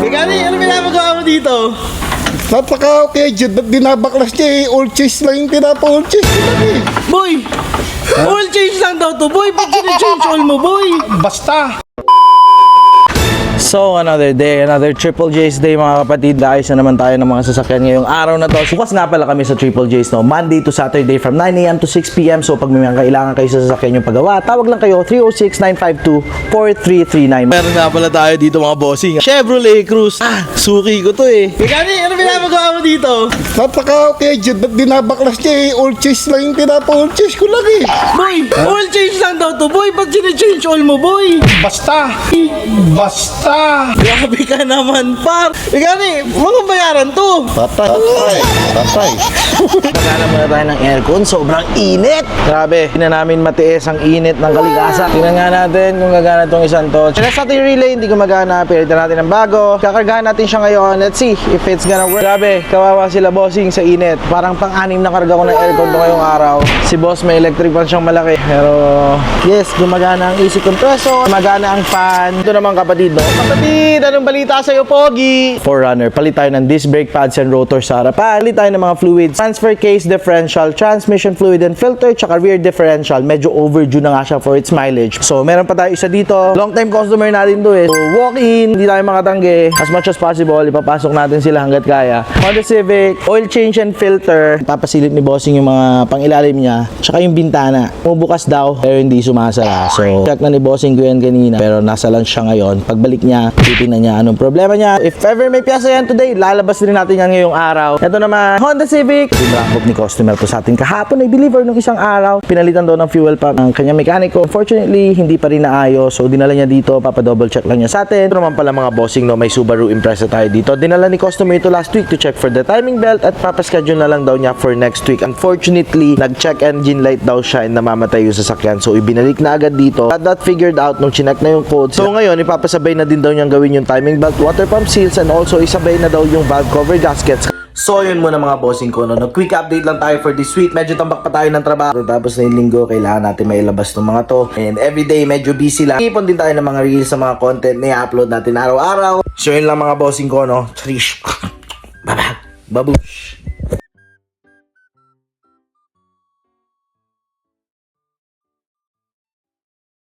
Gani, ano pinapagawa mo dito? Napaka-okay, Jed. Ba't dinabaklas niya eh? Old cheese lang yung tinapa-old cheese ko lang eh. Boy! Oil change lang daw to, boy! Ba't change oil mo, boy? Basta. So, another day, another Triple J's day mga kapatid. Ayos na naman tayo ng mga sasakyan ngayong araw na to. Bukas nga pala kami sa Triple J's, no? Monday to Saturday from 9 a.m. to 6 p.m. So, pag may mga kailangan kayo sa sasakyan yung paggawa, tawag lang kayo 306-952-4339. Meron nga pala tayo dito mga bossing. Chevrolet Cruze. Suki ko to eh. Gani, ano pinapagawa mo dito? Napaka-okay, Jed. Ba't dinabaklas niya eh? Old cheese lang yung tinapa-old cheese ko lang eh. Boy! Oil change lang daw to, boy! Ba't change oil mo, boy? Basta. Basta. Grabe ka naman, par! Gani, mga bayaran to! Patay. Magana muna tayo ng aircon, sobrang init! Grabe, hindi na namin matiis ang init ng kaligasa. Tingnan nga natin kung gagana itong isang to. Rest natin yung relay, hindi gumagana. Pilitan natin ng bago. Kakargahan natin siya ngayon. Let's see if it's gonna work. Grabe, kawawa sila bossing sa init. Parang pang-anim na karga ko ng aircon to ngayong araw. Si boss may electric fan siyang malaki. Pero, yes, gumagana ang AC compressor. Gumagana ang fan. Ito naman kapatid, no? Kapatid, anong balita sa'yo, Pogi? Forerunner, palit tayo ng disc brake pads and rotor sa harapan. Palit tayo ng mga fluids. Transfer case, differential, transmission fluid and filter, tsaka rear differential. Medyo overdue na nga siya for its mileage. So, meron pa tayo isa dito. Long time customer natin to eh. So, walk-in, hindi tayo makatanggi. As much as possible, ipapasok natin sila hanggat kaya. Honda Civic, oil change and filter. Papasilip ni bossing yung mga pangilalim niya. Tsaka yung bintana. Umubukas daw, pero hindi sumasara. So, check na ni bossing ko yan kanina. Pero nasa lunch siya ngayon. Pagbalik niya, titignan niya anong problema niya. If ever may piyasa yan today, lalabas din natin yan ngayong araw. Ito naman, Honda Civic. Dinrap ni customer to sa atin kahapon. Nag-deliver nung isang araw. Pinalitan daw ng fuel pump ng kanyang mekaniko. Unfortunately, hindi pa rin naayos. So, dinala niya dito. Papa-double check lang niya sa atin. Ito naman pala mga bossing, no, may Subaru Impreza tayo dito. Dinala ni customer ito last week to check for the timing belt at papaschedule na lang daw niya for next week. Unfortunately, nag-check engine light daw siya and namamatay yung sasakyan. So, ibinalik na agad dito. At that figured out nung chinek na yung code. So, ngayon, ipapasabay na din daw niyang gawin yung timing belt, water pump seals, and also isabay na daw yung valve cover gaskets. So yun muna mga bossing ko, no? Quick update lang tayo for this week. Medyo tambak pa tayo ng trabaho. Tapos na yung linggo, kailangan natin mailabas ng mga to. And everyday, medyo busy lang. Ipon din tayo ng mga reels sa mga content na i-upload natin araw-araw. So yun lang mga bossing ko, no? Trish. Babag. Babush.